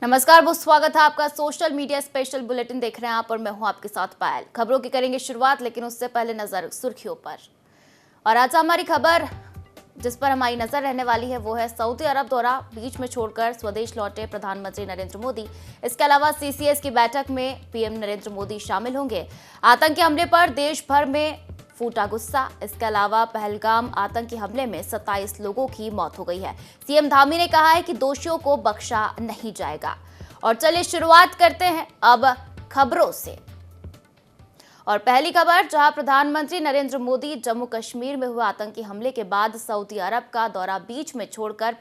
नमस्कार, बहुत स्वागत है आपका सोशल मीडिया स्पेशल बुलेटिन देख रहे हैं आप और मैं हूं आपके साथ पायल। खबरों की करेंगे शुरुआत, लेकिन उससे पहले नजर सुर्खियों पर। और आज हमारी खबर जिस पर हमारी नजर रहने वाली है वो है सऊदी अरब दौरा बीच में छोड़कर स्वदेश लौटे प्रधानमंत्री नरेंद्र मोदी। इसके अलावा सीसीएस की बैठक में पीएम नरेंद्र मोदी शामिल होंगे। आतंकी हमले पर देश भर में फूटा गुस्सा। इसके अलावा पहलगाम आतंकी हमले में 27 लोगों की मौत हो गई है। सीएम धामी ने कहा है कि दोषियों को बख्शा नहीं जाएगा। और चलिए शुरुआत करते हैं अब खबरों से। और पहली खबर, जहां प्रधानमंत्री नरेंद्र मोदी जम्मू कश्मीर में हुए आतंकी हमले के बाद सऊदी अरब का दौरा बीच में छोड़कर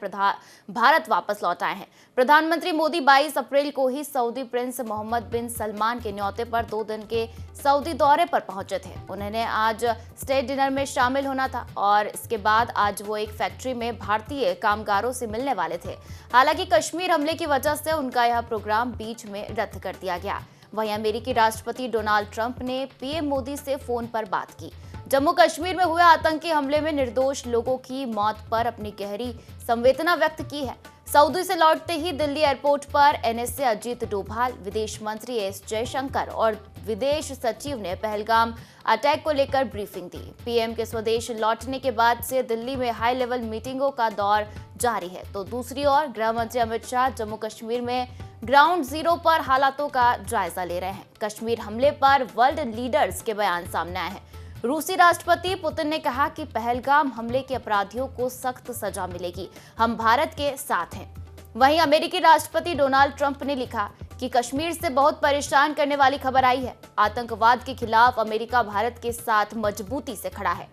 भारत वापस लौट आए हैं। प्रधानमंत्री मोदी 22 अप्रैल को ही सऊदी प्रिंस मोहम्मद बिन सलमान के न्योते पर 2 दिन के सऊदी दौरे पर पहुंचे थे। उन्होंने आज स्टेट डिनर में शामिल होना था और इसके बाद आज वो एक फैक्ट्री में भारतीय कामगारों से मिलने वाले थे। हालांकि कश्मीर हमले की वजह से उनका यह प्रोग्राम बीच में रद्द कर दिया गया। वहीं अमेरिकी राष्ट्रपति डोनाल्ड ट्रंप ने पीएम मोदी से फोन पर बात की। जम्मू कश्मीर में हुए आतंकी हमले में निर्दोष लोगों की मौत पर अपनी गहरी संवेदना व्यक्त की है। सऊदी से लौटते ही दिल्ली एयरपोर्ट पर एनएसए अजीत डोभाल, विदेश मंत्री एस जयशंकर और विदेश सचिव ने पहलगाम अटैक को लेकर ब्रीफिंग दी। पीएम के स्वदेश लौटने के बाद से दिल्ली में हाई लेवल मीटिंगों का दौर जारी है, तो दूसरी ओर गृह मंत्री अमित शाह जम्मू कश्मीर में ग्राउंड जीरो पर हालातों का जायजा ले रहे हैं। कश्मीर हमले पर वर्ल्ड लीडर्स के बयान सामने आए हैं। रूसी राष्ट्रपति पुतिन ने कहा कि पहलगाम हमले के अपराधियों को सख्त सजा मिलेगी, हम भारत के साथ हैं। वहीं अमेरिकी राष्ट्रपति डोनाल्ड ट्रंप ने लिखा कि कश्मीर से बहुत परेशान करने वाली खबर आई है। आतंकवाद के खिलाफ अमेरिका भारत के साथ मजबूती से खड़ा है।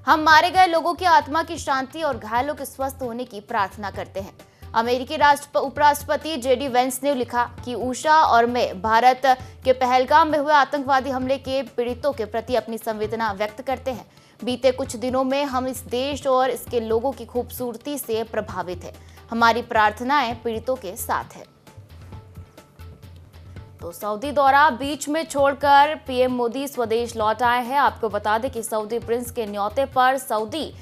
हम मारे गए लोगों की आत्मा की शांति और घायलों के स्वस्थ होने की प्रार्थना करते हैं। अमेरिकी उपराष्ट्रपति जेडी वेंस ने लिखा कि उषा और मैं भारत के पहलगाम में हुए आतंकवादी हमले के पीड़ितों के प्रति अपनी संवेदना व्यक्त करते हैं। बीते कुछ दिनों में हम इस देश और इसके लोगों की खूबसूरती से प्रभावित हैं। हमारी प्रार्थनाएं पीड़ितों के साथ है। तो सऊदी दौरा बीच में छोड़कर पीएम मोदी स्वदेश लौट आए हैं। आपको बता दें कि सऊदी प्रिंस के न्योते पर सऊदी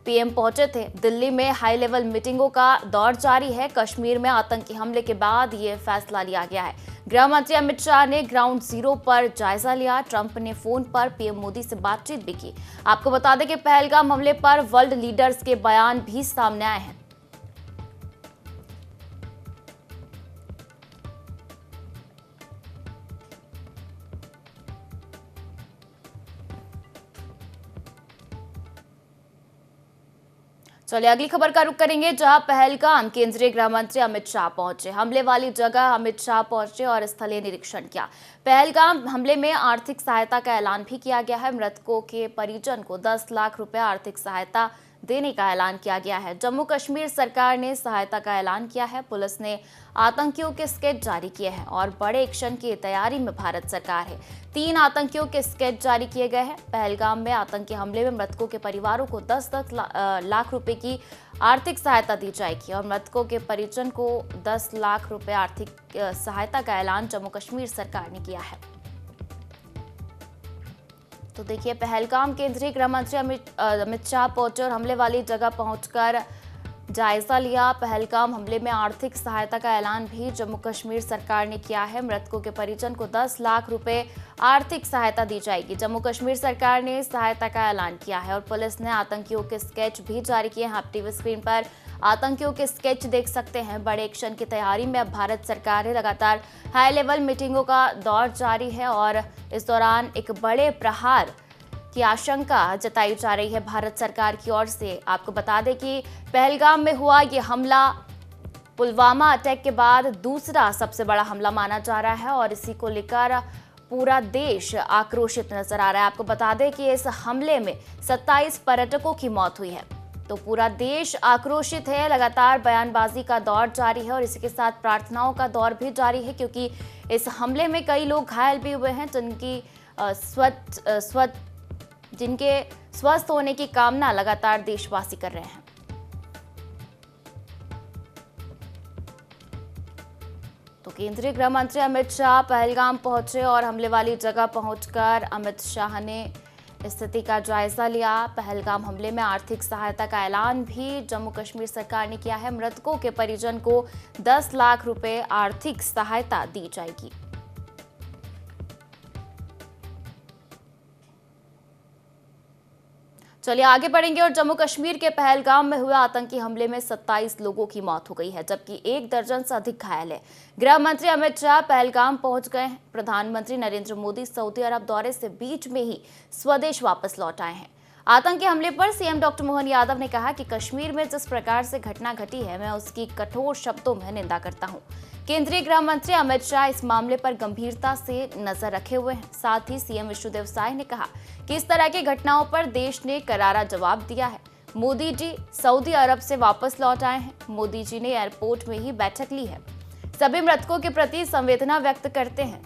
पीएम पहुंचे थे। दिल्ली में हाई लेवल मीटिंगों का दौर जारी है। कश्मीर में आतंकी हमले के बाद ये फैसला लिया गया है। गृह मंत्री अमित शाह ने ग्राउंड जीरो पर जायजा लिया। ट्रंप ने फोन पर पीएम मोदी से बातचीत भी की। आपको बता दें कि पहलगाम हमले पर वर्ल्ड लीडर्स के बयान भी सामने आए हैं। चलिए अगली खबर का रुख करेंगे, जहां पहलगाम केंद्रीय गृह मंत्री अमित शाह पहुंचे। हमले वाली जगह अमित शाह पहुंचे और स्थलीय निरीक्षण किया। पहलगाम हमले में आर्थिक सहायता का ऐलान भी किया गया है। मृतकों के परिजन को 10 लाख रुपए आर्थिक सहायता देने का ऐलान किया गया है। जम्मू कश्मीर सरकार ने सहायता का ऐलान किया है। पुलिस ने आतंकियों के स्केच जारी किए हैं और बड़े एक्शन की तैयारी में भारत सरकार है। 3 आतंकियों के स्केच जारी किए गए हैं। पहलगाम में आतंकी हमले में मृतकों के परिवारों को 10 लाख रुपए की आर्थिक सहायता दी जाएगी और मृतकों के परिजन को 10 लाख रुपए आर्थिक सहायता का ऐलान जम्मू कश्मीर सरकार ने किया है। तो देखिए, पहलगाम केंद्रीय गृह मंत्री अमित शाह पहुंचे और हमले वाली जगह पहुंचकर जायजा लिया। पहलगाम हमले में आर्थिक सहायता का ऐलान भी जम्मू कश्मीर सरकार ने किया है। मृतकों के परिजन को 10 लाख रुपए आर्थिक सहायता दी जाएगी। जम्मू कश्मीर सरकार ने सहायता का ऐलान किया है और पुलिस ने आतंकियों के स्केच भी जारी किए हैं। आप टीवी स्क्रीन पर आतंकियों के स्केच देख सकते हैं। बड़े एक्शन की तैयारी में अब भारत सरकार है। लगातार हाई लेवल मीटिंगों का दौर जारी है और इस दौरान एक बड़े प्रहार की आशंका जताई जा रही है भारत सरकार की ओर से। आपको बता दें कि पहलगाम में हुआ ये हमला पुलवामा अटैक के बाद दूसरा सबसे बड़ा हमला माना जा रहा है और इसी को लेकर पूरा देश आक्रोशित नजर आ रहा है। आपको बता दें कि इस हमले में 27 पर्यटकों की मौत हुई है, तो पूरा देश आक्रोशित है। लगातार बयानबाजी का दौर जारी है और इसी के साथ प्रार्थनाओं का दौर भी जारी है, क्योंकि इस हमले में कई लोग घायल भी हुए हैं जिनके स्वस्थ होने की कामना लगातार देशवासी कर रहे हैं। तो केंद्रीय गृह मंत्री अमित शाह पहलगाम पहुंचे और हमले वाली जगह पहुंचकर अमित शाह ने स्थिति का जायजा लिया। पहलगाम हमले में आर्थिक सहायता का ऐलान भी जम्मू कश्मीर सरकार ने किया है। मृतकों के परिजन को 10 लाख रुपए आर्थिक सहायता दी जाएगी। चलिए आगे बढ़ेंगे और जम्मू कश्मीर के पहलगाम में हुए आतंकी हमले में 27 लोगों की मौत हो गई है, जबकि 1 दर्जन से अधिक घायल है। गृह मंत्री अमित शाह पहलगाम पहुंच गए हैं। प्रधानमंत्री नरेंद्र मोदी सऊदी अरब दौरे से बीच में ही स्वदेश वापस लौट आए हैं। आतंकी हमले पर सीएम डॉक्टर मोहन यादव ने कहा कि कश्मीर में जिस प्रकार से घटना घटी है, मैं उसकी कठोर शब्दों में निंदा करता हूं। केंद्रीय गृह मंत्री अमित शाह इस मामले पर गंभीरता से नजर रखे हुए हैं। साथ ही सीएम विष्णुदेव साय ने कहा कि इस तरह की घटनाओं पर देश ने करारा जवाब दिया है। मोदी जी सऊदी अरब से वापस लौट आए हैं। मोदी जी ने एयरपोर्ट में ही बैठक ली है। सभी मृतकों के प्रति संवेदना व्यक्त करते हैं।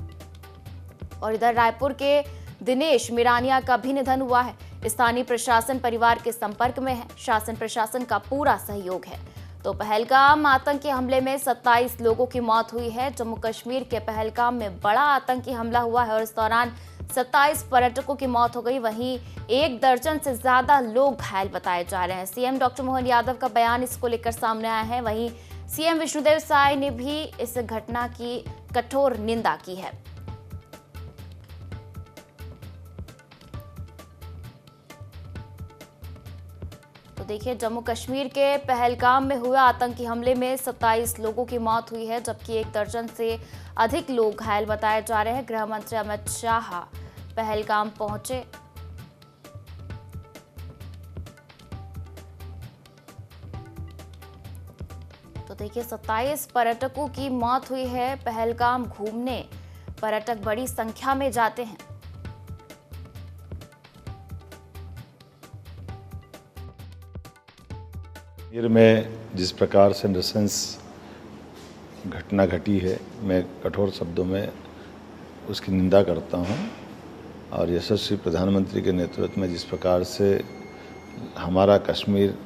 और इधर रायपुर के दिनेश मिरानिया का भी निधन हुआ है। स्थानीय प्रशासन परिवार के संपर्क में है। शासन प्रशासन का पूरा सहयोग है। तो पहलगाम आतंकी हमले में 27 लोगों की मौत हुई है। जम्मू कश्मीर के पहलगाम में बड़ा आतंकी हमला हुआ है और इस दौरान 27 पर्यटकों की मौत हो गई। वहीं 1 दर्जन से ज्यादा लोग घायल बताए जा रहे हैं। सीएम डॉक्टर मोहन यादव का बयान इसको लेकर सामने आया है। वहीं सीएम विष्णुदेव साय ने भी इस घटना की कठोर निंदा की है। देखिए, जम्मू कश्मीर के पहलगाम में हुए आतंकी हमले में 27 लोगों की मौत हुई है, जबकि 1 दर्जन से अधिक लोग घायल बताए जा रहे हैं। गृह मंत्री अमित शाह पहलगाम पहुंचे। तो देखिए, 27 पर्यटकों की मौत हुई है। पहलगाम घूमने पर्यटक बड़ी संख्या में जाते हैं। में जिस प्रकार से नृशंस घटना घटी है, मैं कठोर शब्दों में उसकी निंदा करता हूं। और यशस्वी प्रधानमंत्री के नेतृत्व में जिस प्रकार से हमारा कश्मीर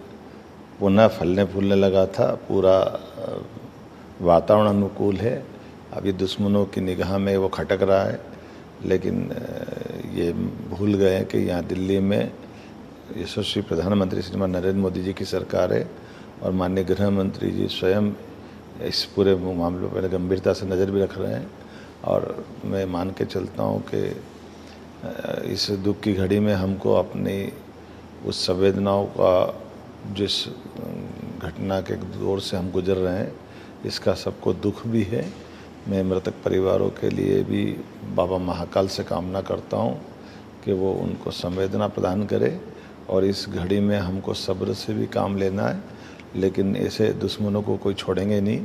पुनः फलने फूलने लगा था, पूरा वातावरण अनुकूल है। अभी दुश्मनों की निगाह में वो खटक रहा है, लेकिन ये भूल गए हैं कि यहाँ दिल्ली में यशस्वी प्रधानमंत्री श्रीमान नरेंद्र मोदी जी की सरकार है और माननीय गृह मंत्री जी स्वयं इस पूरे मामले पर गंभीरता से नज़र भी रख रहे हैं। और मैं मान के चलता हूँ कि इस दुख की घड़ी में हमको अपनी उस संवेदनाओं का, जिस घटना के दौर से हम गुजर रहे हैं, इसका सबको दुख भी है। मैं मृतक परिवारों के लिए भी बाबा महाकाल से कामना करता हूँ कि वो उनको संवेदना प्रदान करे। और इस घड़ी में हमको सब्र से भी काम लेना है, लेकिन ऐसे दुश्मनों को कोई छोड़ेंगे नहीं।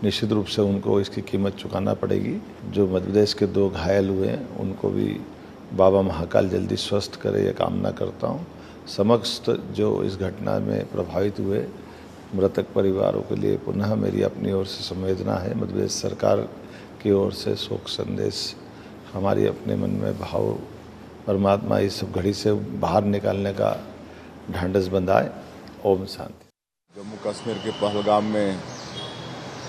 निश्चित रूप से उनको इसकी कीमत चुकाना पड़ेगी। जो मध्य प्रदेश के 2 घायल हुए हैं, उनको भी बाबा महाकाल जल्दी स्वस्थ करे, ये कामना करता हूँ। समस्त जो इस घटना में प्रभावित हुए मृतक परिवारों के लिए पुनः मेरी अपनी ओर से संवेदना है। मध्य प्रदेश सरकार की ओर से शोक संदेश, हमारी अपने मन में भाव, परमात्मा इस सब घड़ी से बाहर निकालने का ढांढस बंधाए। ओम शांति। जम्मू कश्मीर के पहलगाम में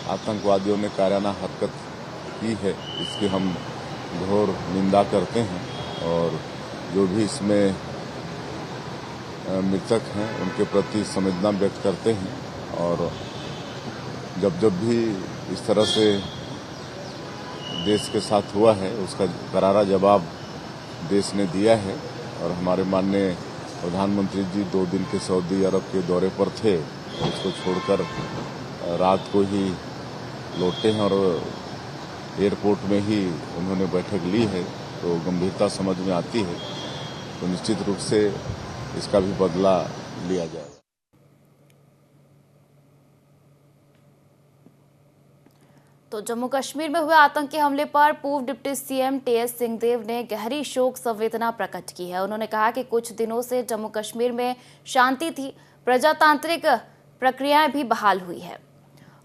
आतंकवादियों ने कायराना हरकत की है, इसकी हम घोर निंदा करते हैं। और जो भी इसमें मृतक हैं, उनके प्रति संवेदना व्यक्त करते हैं। और जब जब भी इस तरह से देश के साथ हुआ है, उसका करारा जवाब देश ने दिया है। और हमारे माननीय प्रधानमंत्री जी 2 दिन के सऊदी अरब के दौरे पर थे, इसको छोड़कर रात को ही लौटे हैं और एयरपोर्ट में ही उन्होंने बैठक ली है। तो गंभीरता समझ में आती है, तो निश्चित रूप से इसका भी बदला लिया जाएगा। तो जम्मू कश्मीर में हुए आतंकी हमले पर पूर्व डिप्टी सीएम टीएस सिंहदेव ने गहरी शोक संवेदना प्रकट की है। उन्होंने कहा कि कुछ दिनों से जम्मू कश्मीर में शांति थी, प्रजातांत्रिक प्रक्रियाएं भी बहाल हुई है।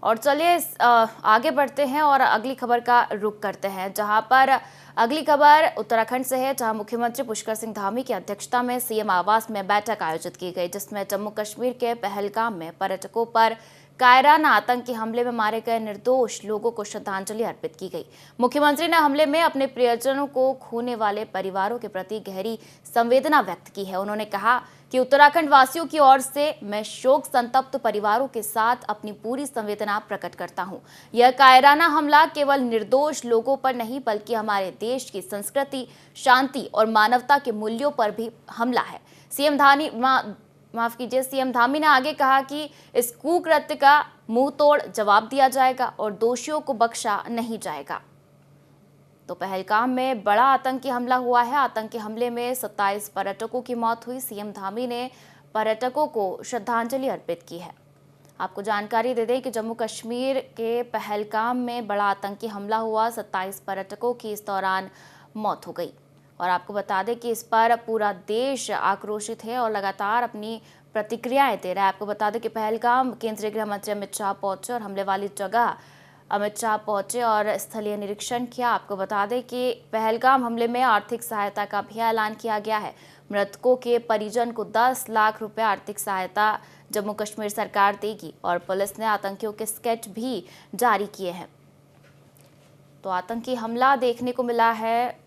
और चलिए आगे बढ़ते हैं और अगली खबर का रुख करते हैं, जहां पर अगली खबर उत्तराखंड से है, जहां मुख्यमंत्री पुष्कर सिंह धामी की अध्यक्षता में सीएम आवास में बैठक आयोजित की गई, जिसमें जम्मू कश्मीर के पहलगाम में पर्यटकों पर कायराना आतंकी हमले में मारे गए निर्दोष लोगों को श्रद्धांजलि अर्पित की गई। मुख्यमंत्री ने हमले में अपने प्रियजनों को खोने वाले परिवारों के प्रति गहरी संवेदना व्यक्त की है। उन्होंने कहा कि उत्तराखंड वासियों की ओर से मैं शोक संतप्त परिवारों के साथ अपनी पूरी संवेदना प्रकट करता हूं। यह कायराना हमला केवल निर्दोष लोगों पर नहीं बल्कि हमारे देश की संस्कृति, शांति और मानवता के मूल्यों पर भी हमला है। सीएम धामी ने आगे कहा कि इस कुकृत्य का मुंह तोड़ जवाब दिया जाएगा और दोषियों को बख्शा नहीं जाएगा। तो पहलगाम में बड़ा आतंकी हमला हुआ है। आतंकी हमले में 27 पर्यटकों की मौत हुई। सीएम धामी ने पर्यटकों को श्रद्धांजलि अर्पित की है। आपको जानकारी दे दें कि जम्मू कश्मीर के पहलगाम में बड़ा आतंकी हमला हुआ। 27 पर्यटकों की इस दौरान मौत हो गई। और आपको बता दें कि इस पर पूरा देश आक्रोशित है और लगातार अपनी प्रतिक्रियाएं दे रहा है। आपको बता दें कि पहलगाम केंद्रीय गृह मंत्री अमित शाह पहुंचे और हमले वाली जगह अमित शाह पहुंचे और स्थलीय निरीक्षण किया। आपको बता दें कि पहलगाम हमले में आर्थिक सहायता का भी ऐलान किया गया है। मृतकों के परिजन को 10 लाख रुपए आर्थिक सहायता जम्मू कश्मीर सरकार देगी और पुलिस ने आतंकियों के स्केच भी जारी किए हैं। तो आतंकी हमला देखने को मिला है।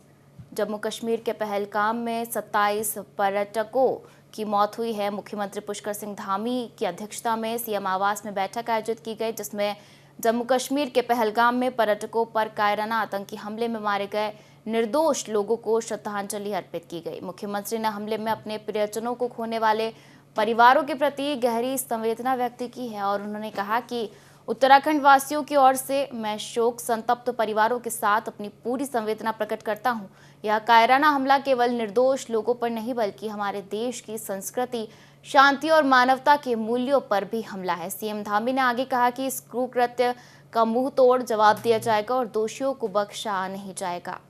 जम्मू कश्मीर के पहलगाम में 27 पर्यटकों की मौत हुई है। मुख्यमंत्री पुष्कर सिंह धामी की अध्यक्षता में सीएम आवास में बैठक आयोजित की गई, जिसमें जम्मू कश्मीर के पहलगाम में पर्यटकों पर कायराना आतंकी हमले में मारे गए निर्दोष लोगों को श्रद्धांजलि अर्पित की गई। मुख्यमंत्री ने हमले में अपने प्रियजनों को खोने वाले परिवारों के प्रति गहरी संवेदना व्यक्त की है और उन्होंने कहा कि उत्तराखंड वासियों की ओर से मैं शोक संतप्त परिवारों के साथ अपनी पूरी संवेदना प्रकट करता हूं। यह कायराना हमला केवल निर्दोष लोगों पर नहीं बल्कि हमारे देश की संस्कृति, शांति और मानवता के मूल्यों पर भी हमला है। सीएम धामी ने आगे कहा कि इस कुकृत्य का मुंह तोड़ जवाब दिया जाएगा और दोषियों को बख्शा नहीं जाएगा।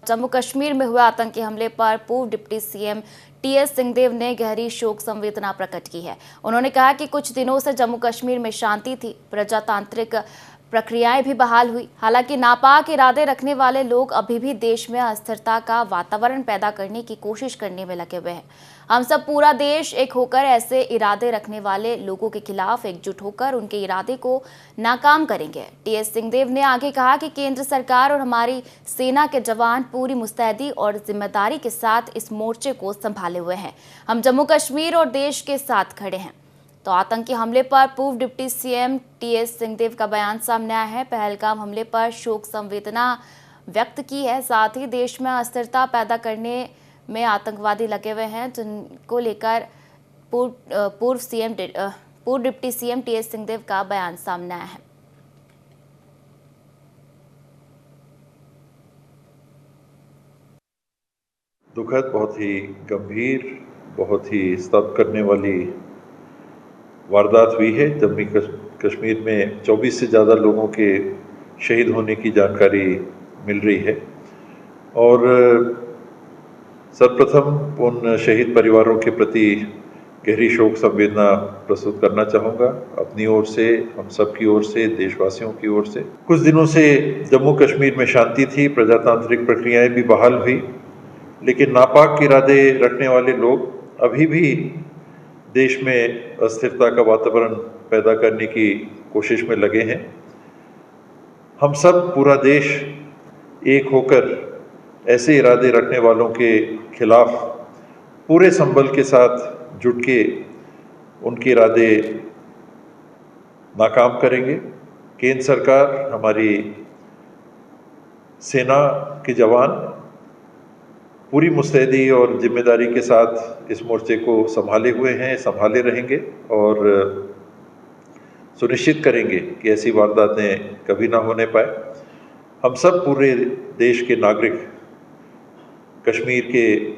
जम्मू कश्मीर में हुए आतंकी हमले पर पूर्व डिप्टी सीएम टीएस सिंहदेव ने गहरी शोक संवेदना प्रकट की है। उन्होंने कहा कि कुछ दिनों से जम्मू कश्मीर में शांति थी, प्रजातांत्रिक प्रक्रियाएं भी बहाल हुई। हालांकि नापाक इरादे रखने वाले लोग अभी भी देश में अस्थिरता का वातावरण पैदा करने की कोशिश करने में लगे हुए हैं। हम सब पूरा देश एक होकर ऐसे इरादे रखने वाले लोगों के खिलाफ एकजुट होकर उनके इरादे को नाकाम करेंगे। टीएस सिंहदेव ने आगे कहा कि केंद्र सरकार और हमारी सेना के जवान पूरी मुस्तैदी और जिम्मेदारी के साथ इस मोर्चे को संभाले हुए हैं। हम जम्मू कश्मीर और देश के साथ खड़े हैं। तो आतंकी हमले पर पूर्व डिप्टी सीएम टीएस सिंहदेव का बयान सामने आया है। पहलगाम हमले पर शोक संवेदना व्यक्त की है। साथ ही देश में अस्थिरता पैदा करने में आतंकवादी लगे हुए हैं, जिनको लेकर पूर्व डिप्टी सीएम टीएस सिंहदेव का बयान सामने आया है। दुखद, बहुत ही गंभीर, बहुत ही स्तब्ध करने वाली वारदात हुई है। जम्मू कश्मीर में 24 से ज़्यादा लोगों के शहीद होने की जानकारी मिल रही है और सर्वप्रथम उन शहीद परिवारों के प्रति गहरी शोक संवेदना प्रस्तुत करना चाहूँगा अपनी ओर से, हम सब की ओर से, देशवासियों की ओर से। कुछ दिनों से जम्मू कश्मीर में शांति थी, प्रजातांत्रिक प्रक्रियाएं भी बहाल हुई, लेकिन नापाक इरादे रखने वाले लोग अभी भी देश में अस्थिरता का वातावरण पैदा करने की कोशिश में लगे हैं। हम सब पूरा देश एक होकर ऐसे इरादे रखने वालों के खिलाफ पूरे संबल के साथ जुट के उनके इरादे नाकाम करेंगे। केंद्र सरकार, हमारी सेना के जवान पूरी मुस्तैदी और जिम्मेदारी के साथ इस मोर्चे को संभाले हुए हैं, संभाले रहेंगे और सुनिश्चित करेंगे कि ऐसी वारदातें कभी ना होने पाए। हम सब पूरे देश के नागरिक, कश्मीर के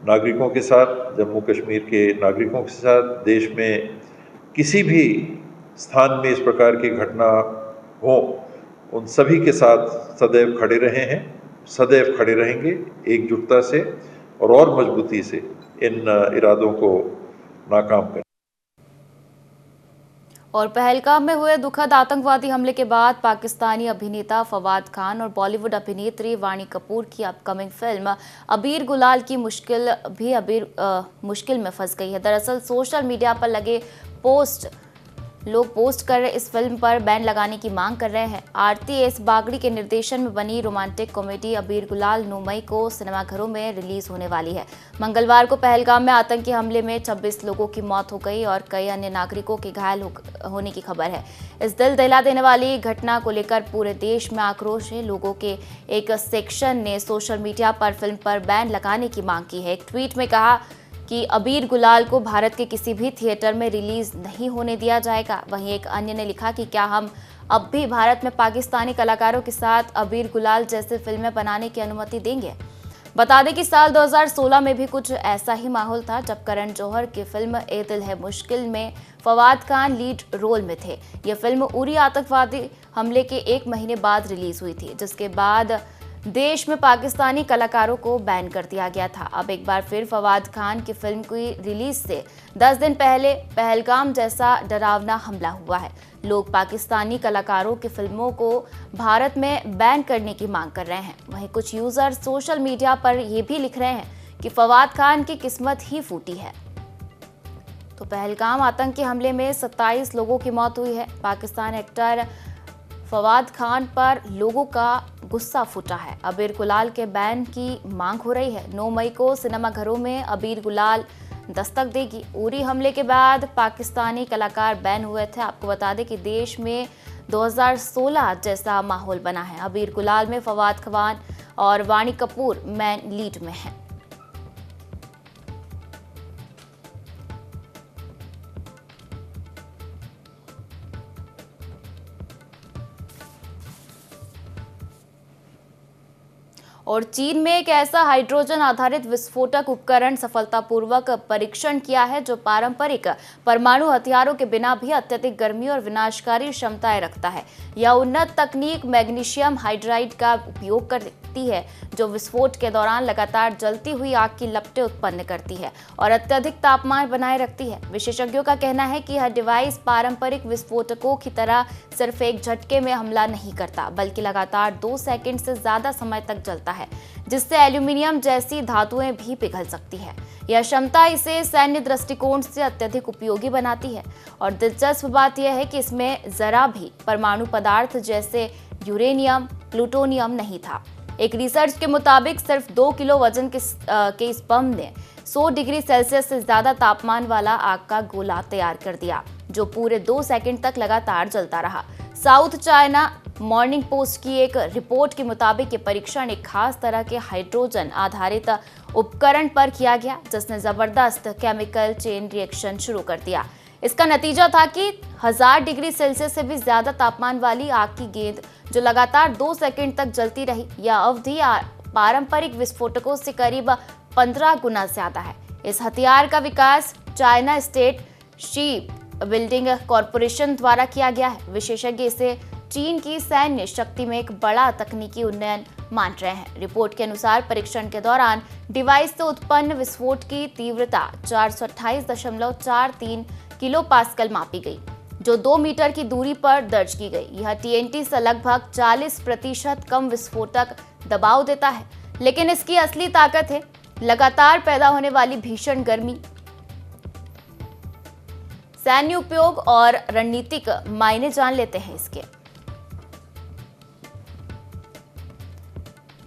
नागरिकों के साथ, जम्मू कश्मीर के नागरिकों के साथ, देश में किसी भी स्थान में इस प्रकार की घटना हो, उन सभी के साथ सदैव खड़े रहे हैं, सदैव खड़े रहेंगे एकजुटता से और मजबूती से इन इरादों को नाकाम करें। और पहलगाम में हुए दुखद आतंकवादी हमले के बाद पाकिस्तानी अभिनेता फवाद खान और बॉलीवुड अभिनेत्री वाणी कपूर की अपकमिंग फिल्म अबीर गुलाल की मुश्किल में फंस गई है। दरअसल सोशल मीडिया पर लगे लोग पोस्ट कर इस फिल्म पर बैन लगाने की मांग कर रहे हैं। आरती एस बागड़ी के निर्देशन में बनी रोमांटिक कॉमेडी अबीर गुलाल 9 मई को सिनेमाघरों में रिलीज होने वाली है। मंगलवार को पहलगाम में आतंकी हमले में 26 लोगों की मौत हो गई और कई अन्य नागरिकों के घायल होने की खबर है। इस दिल दहला देने वाली घटना को लेकर पूरे देश में आक्रोश है। लोगों के एक सेक्शन ने सोशल मीडिया पर फिल्म पर बैन लगाने की मांग की है। एक ट्वीट में कहा कि अबीर गुलाल को भारत के किसी भी थिएटर में रिलीज नहीं होने दिया जाएगा। वहीं एक अन्य ने लिखा कि क्या हम अब भी भारत में पाकिस्तानी कलाकारों के साथ अबीर गुलाल जैसे फिल्में बनाने की अनुमति देंगे। बता दें कि साल 2016 में भी कुछ ऐसा ही माहौल था जब करण जौहर की फिल्म ए दिल है मुश्किल में फवाद खान लीड रोल में थे। यह फिल्म उरी आतंकवादी हमले के 1 महीने बाद रिलीज हुई थी, जिसके बाद देश में पाकिस्तानी कलाकारों को बैन कर दिया गया था। अब एक बार फिर फवाद खान की फिल्म की रिलीज से 10 दिन पहले पहलगाम जैसा डरावना हमला हुआ है। लोग पाकिस्तानी कलाकारों की फिल्मों को भारत में बैन करने की मांग कर रहे हैं। वहीं कुछ यूजर सोशल मीडिया पर यह भी लिख रहे हैं कि फवाद खान की किस्मत ही फूटी है। तो पहलगाम आतंकी हमले में 27 लोगों की मौत हुई है। पाकिस्तान एक्टर फवाद खान पर लोगों का गुस्सा फूटा है। अबीर गुलाल के बैन की मांग हो रही है। 9 मई को सिनेमाघरों में अबीर गुलाल दस्तक देगी। उरी हमले के बाद पाकिस्तानी कलाकार बैन हुए थे। आपको बता दें कि देश में 2016 जैसा माहौल बना है। अबीर गुलाल में फवाद खान और वाणी कपूर मैन लीड में हैं। और चीन में एक ऐसा हाइड्रोजन आधारित विस्फोटक उपकरण सफलतापूर्वक परीक्षण किया है जो पारंपरिक परमाणु हथियारों के बिना भी अत्यधिक गर्मी और विनाशकारी क्षमताएं रखता है। यह उन्नत तकनीक मैग्नीशियम हाइड्राइड का उपयोग करती है, जो विस्फोट के दौरान लगातार जलती हुई आग की लपटें उत्पन्न करती है और अत्यधिक तापमान बनाए रखती है। विशेषज्ञों का कहना है कि यह डिवाइस पारंपरिक विस्फोटकों की तरह सिर्फ एक झटके में हमला नहीं करता, बल्कि लगातार 2 सेकंड से ज्यादा समय तक जलता है, जिससे एल्यूमिनियम जैसी धातुएं भी पिघल सकती है। यह क्षमता इसे सैन्य दृष्टिकोण से अत्यधिक उपयोगी बनाती है। और दिलचस्प बात यह है कि इसमें जरा भी परमाणु पदार्थ जैसे यूरेनियम, प्लूटोनियम नहीं था। एक रिसर्च के मुताबिक सिर्फ 2 किलो वजन के इस बम ने 100 डिग्री सेल्सियस से ज्यादा तापमान वाला आग का गोला तैयार कर दिया, जो पूरे 2 सेकंड तक लगातार जलता रहा। साउथ चाइना मॉर्निंग पोस्ट की एक रिपोर्ट के मुताबिक ये परीक्षण एक खास तरह के हाइड्रोजन आधारित उपकरण पर किया गया, जिसने जबरदस्त केमिकल चेन रिएक्शन शुरू कर दिया। इसका नतीजा था कि 1000 डिग्री सेल्सियस से भी ज्यादा तापमान वाली आग की गेंद जो लगातार 2 सेकंड तक जलती रही, यह अवधि पारंपरिक विस्फोटकों से करीब 15 गुना ज्यादा है। इस हथियार का विकास China state ship building corporation द्वारा किया गया है। विशेषज्ञ इसे चीन की सैन्य शक्ति में एक बड़ा तकनीकी उन्नयन मान रहे हैं। रिपोर्ट के अनुसार परीक्षण के दौरान डिवाइस से उत्पन्न विस्फोट की तीव्रता 428.43 किलो पास्कल मापी गई, जो 2 मीटर की दूरी पर दर्ज की गई। यह TNT से लगभग 40% कम विस्फोटक दबाव देता है, लेकिन इसकी असली ताकत है लगातार पैदा होने वाली भीषण गर्मी। सैन्य उपयोग और रणनीतिक मायने जान लेते हैं इसके।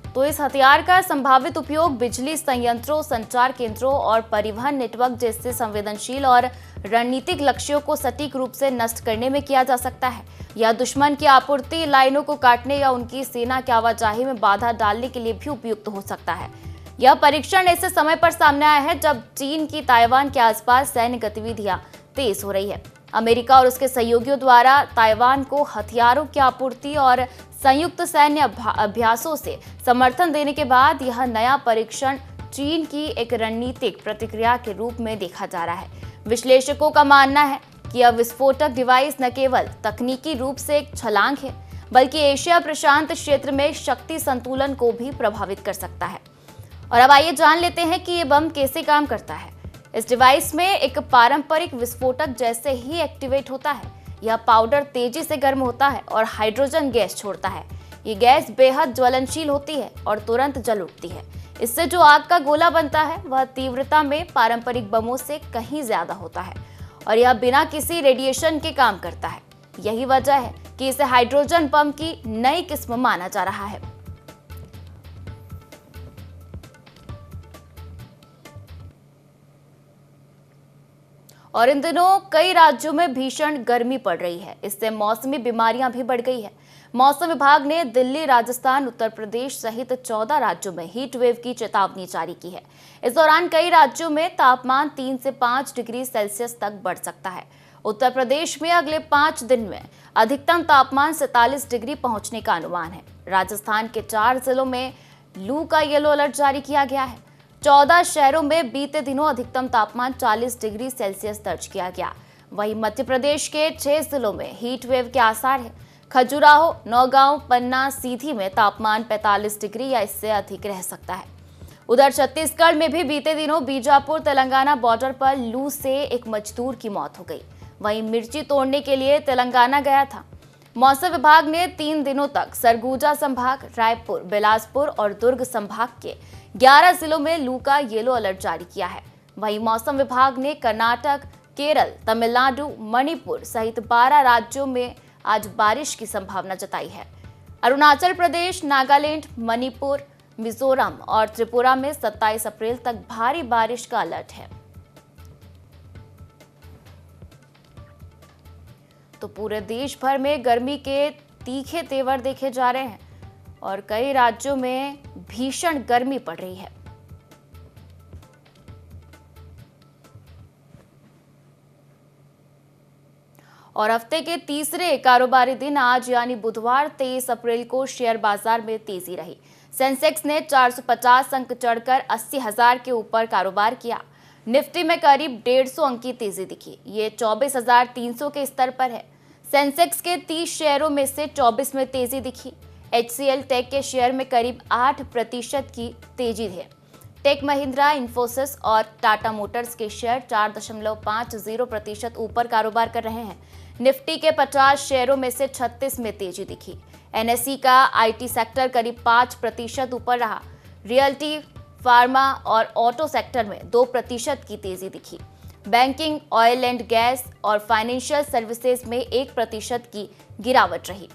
तो इस हथियार का संभावित उपयोग बिजली संयंत्रों, संचार केंद्रों और परिवहन नेटवर्क जैसे संवेदनशील और रणनीतिक लक्ष्यों को सटीक रूप से नष्ट करने में किया जा सकता है। यह दुश्मन की आपूर्ति लाइनों को काटने या उनकी सेना की आवाजाही में बाधा डालने के लिए भी उपयुक्त हो सकता है। यह परीक्षण ऐसे समय पर सामने आया है जब चीन की ताइवान के आसपास सैन्य गतिविधियां तेज हो रही है। अमेरिका और उसके सहयोगियों द्वारा ताइवान को हथियारों की आपूर्ति और संयुक्त सैन्य अभ्यासों से समर्थन देने के बाद यह नया परीक्षण चीन की एक रणनीतिक प्रतिक्रिया के रूप में देखा जा रहा है। विश्लेषकों का मानना है कि यह विस्फोटक डिवाइस न केवल तकनीकी रूप से एक छलांग है, बल्कि एशिया प्रशांत क्षेत्र में शक्ति संतुलन को भी प्रभावित कर सकता है। और अब आइए जान लेते हैं कि ये बम कैसे काम करता है। इस डिवाइस में एक पारंपरिक विस्फोटक जैसे ही एक्टिवेट होता है। यह पाउडर तेजी से गर्म होता है और हाइड्रोजन गैस छोड़ता है। ये गैस बेहद ज्वलनशील होती है और तुरंत जल उठती है। इससे जो आग का गोला बनता है वह तीव्रता में पारंपरिक बमों से कहीं ज्यादा होता है और यह बिना किसी रेडिएशन के काम करता है। यही वजह है कि इसे हाइड्रोजन बम की नई किस्म माना जा रहा है। और इन दिनों कई राज्यों में भीषण गर्मी पड़ रही है। इससे मौसमी बीमारियां भी बढ़ गई है। मौसम विभाग ने दिल्ली, राजस्थान, उत्तर प्रदेश सहित 14 राज्यों में हीट वेव की चेतावनी जारी की है। इस दौरान कई राज्यों में तापमान 3 से 5 डिग्री सेल्सियस तक बढ़ सकता है। उत्तर प्रदेश में अगले 5 दिन में अधिकतम तापमान 47 डिग्री पहुंचने का अनुमान है। राजस्थान के 4 जिलों में लू का येलो अलर्ट जारी किया गया है। 14 शहरों में बीते दिनों अधिकतम तापमान 40 डिग्री सेल्सियस दर्ज किया गया। वहीं मध्य प्रदेश के 6 जिलों में हीट वेव के आसार है। खजुराहो, नौगांव, पन्ना, सीधी में तापमान 45 डिग्री या इससे अधिक रह सकता है। उधर छत्तीसगढ़ में भी बीते दिनों बीजापुर तेलंगाना बॉर्डर पर लू से एक मजदूर की मौत हो गई। वहीं मिर्ची तोड़ने के लिए तेलंगाना गया था। मौसम विभाग ने 3 दिनों तक सरगुजा संभाग, रायपुर, बिलासपुर और दुर्ग संभाग के 11 जिलों में लू का येलो अलर्ट जारी किया है। वहीं मौसम विभाग ने कर्नाटक, केरल, तमिलनाडु, मणिपुर सहित 12 राज्यों में आज बारिश की संभावना जताई है। अरुणाचल प्रदेश, नागालैंड, मणिपुर, मिजोरम और त्रिपुरा में 27 अप्रैल तक भारी बारिश का अलर्ट है। तो पूरे देश भर में गर्मी के तीखे तेवर देखे जा रहे हैं और कई राज्यों में भीषण गर्मी पड़ रही है। और हफ्ते के तीसरे कारोबारी दिन आज यानी बुधवार 23 अप्रैल को शेयर बाजार में तेजी रही। सेंसेक्स ने 450 अंक चढ़कर 80,000 के ऊपर कारोबार किया। निफ्टी में करीब 150 अंक की तेजी दिखी। ये 24,300 के स्तर पर है। सेंसेक्स के 30 शेयरों में से 24 में तेजी दिखी। HCL टेक के शेयर में करीब 8% की तेजी है। टेक महिंद्रा, इन्फोसिस और टाटा मोटर्स के शेयर 4.50% ऊपर कारोबार कर रहे हैं। निफ्टी के 50 शेयरों में से 36 में तेजी दिखी। NSE का IT सेक्टर करीब 5% ऊपर रहा। रियल्टी, फार्मा और ऑटो सेक्टर में 2% की तेजी दिखी। बैंकिंग, ऑयल एंड गैस और फाइनेंशियल सर्विसेज में 1% की गिरावट रही।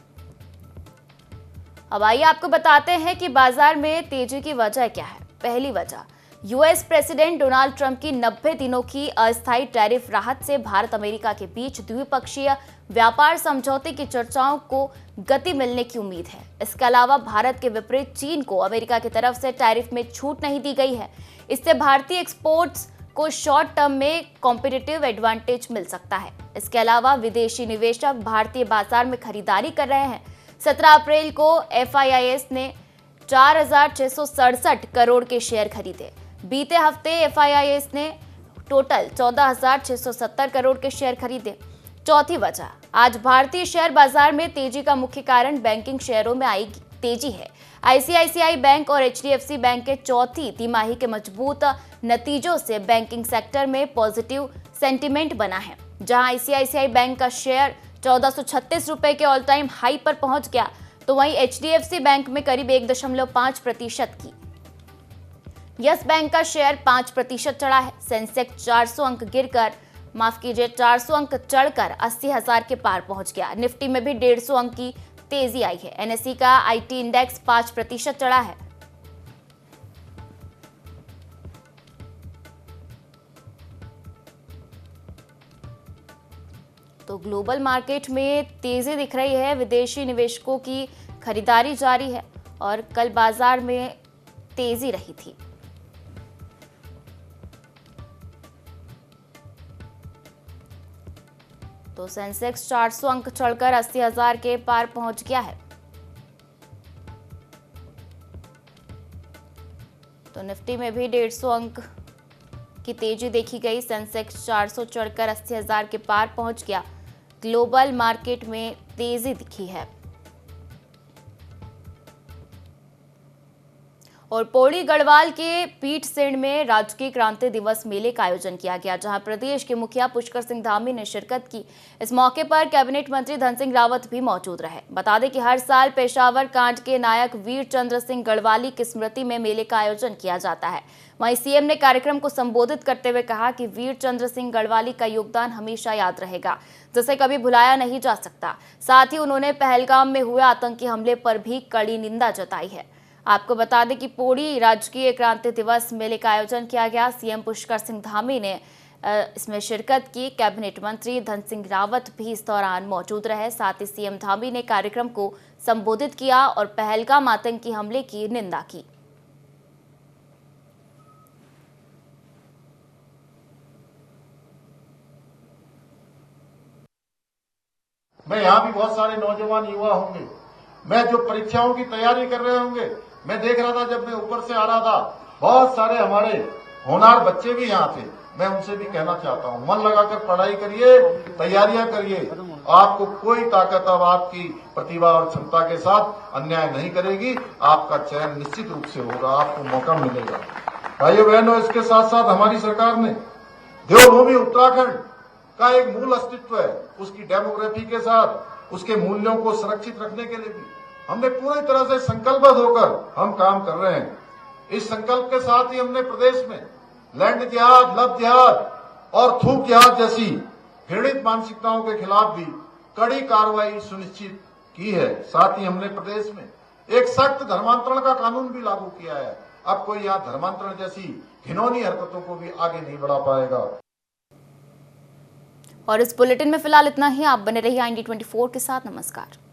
अब आइए आपको बताते हैं कि बाजार में तेजी की वजह क्या है। पहली वजह, यूएस प्रेसिडेंट डोनाल्ड ट्रंप की 90 दिनों की अस्थायी टैरिफ राहत से भारत अमेरिका के बीच द्विपक्षीय व्यापार समझौते की चर्चाओं को गति मिलने की उम्मीद है। इसके अलावा भारत के विपरीत चीन को अमेरिका की तरफ से टैरिफ में छूट नहीं दी गई है। इससे भारतीय एक्सपोर्ट्स को शॉर्ट टर्म में कॉम्पिटिटिव एडवांटेज मिल सकता है। इसके अलावा विदेशी निवेशक भारतीय बाजार में खरीदारी कर रहे हैं। 17 अप्रैल को FIIs ने 4,667 करोड़ के शेयर खरीदे। बीते हफ्ते FIIs ने टोटल 14,670 करोड़ के शेयर खरीदे। चौथी वजह, आज भारतीय शेयर बाजार में तेजी का मुख्य कारण बैंकिंग शेयरों में आई तेजी है। ICICI बैंक और HDFC बैंक के चौथी तिमाही के मजबूत नतीजों से बैंकिंग सेक्टर में पॉजिटिव सेंटिमेंट बना है। जहां ICICI बैंक का शेयर 1436 रुपए के ऑल टाइम हाई पर पहुंच गया, तो वहीं HDFC बैंक में करीब 1.5% की। यस बैंक का शेयर 5% चढ़ा है। सेंसेक्स 400 अंक गिरकर 400 अंक चढ़कर 80,000 के पार पहुंच गया। निफ्टी में भी 150 अंक की तेजी आई है। NSE का IT इंडेक्स 5% चढ़ा है। तो ग्लोबल मार्केट में तेजी दिख रही है। विदेशी निवेशकों की खरीदारी जारी है और कल बाजार में तेजी रही थी। तो सेंसेक्स 400 अंक चढ़कर 80,000 के पार पहुंच गया है। तो निफ्टी में भी 150 अंक की तेजी देखी गई। सेंसेक्स 400 चढ़कर 80,000 के पार पहुंच गया। ग्लोबल मार्केट में तेजी दिखी है। और पौड़ी गढ़वाल के पीठसेन में राजकीय क्रांति दिवस मेले का आयोजन किया गया, जहां प्रदेश के मुखिया पुष्कर सिंह धामी ने शिरकत की। इस मौके पर कैबिनेट मंत्री धन सिंह रावत भी मौजूद रहे। बता दें कि हर साल पेशावर कांड के नायक वीर चंद्र सिंह गढ़वाली की स्मृति में मेले का आयोजन किया जाता है। वहीं सीएम ने कार्यक्रम को संबोधित करते हुए कहा कि वीर चंद्र सिंह गढ़वाली का योगदान हमेशा याद रहेगा, जिसे कभी भुलाया नहीं जा सकता। साथ ही उन्होंने पहलगाम में हुए आतंकी हमले पर भी कड़ी निंदा जताई है। आपको बता दें कि पौड़ी राजकीय क्रांति दिवस मेले का आयोजन किया गया। सीएम पुष्कर सिंह धामी ने इसमें शिरकत की। कैबिनेट मंत्री धन सिंह रावत भी इस दौरान मौजूद रहे। साथ ही सीएम धामी ने कार्यक्रम को संबोधित किया और पहलगाम आतंकी हमले की निंदा की। मैं यहाँ भी बहुत सारे नौजवान युवा होंगे, मैं जो परीक्षाओं की तैयारी कर रहे होंगे, मैं देख रहा था जब मैं ऊपर से आ रहा था, बहुत सारे हमारे होनहार बच्चे भी यहाँ थे। मैं उनसे भी कहना चाहता हूँ, मन लगाकर पढ़ाई करिए, तैयारियां करिए। आपको कोई ताकत अब आपकी प्रतिभा और क्षमता के साथ अन्याय नहीं करेगी। आपका चयन निश्चित रूप से होगा, आपको मौका मिलेगा। भाइयों बहनों, इसके साथ साथ हमारी सरकार ने देवभूमि उत्तराखंड का एक मूल अस्तित्व है, उसकी डेमोग्राफी के साथ उसके मूल्यों को सुरक्षित रखने के लिए भी हमने पूरी तरह से संकल्पबद्ध होकर हम काम कर रहे हैं। इस संकल्प के साथ ही हमने प्रदेश में लैंड जिहाद, लव जिहाद और थूक जिहाद जैसी घृणित मानसिकताओं के खिलाफ भी कड़ी कार्रवाई सुनिश्चित की है। साथ ही हमने प्रदेश में एक सख्त धर्मांतरण का कानून भी लागू किया है। अब कोई यहाँ धर्मांतरण जैसी घिनौनी हरकतों को भी आगे नहीं बढ़ा पाएगा। और इस बुलेटिन में फिलहाल इतना ही। आप बने रहिए IND24 के साथ। नमस्कार।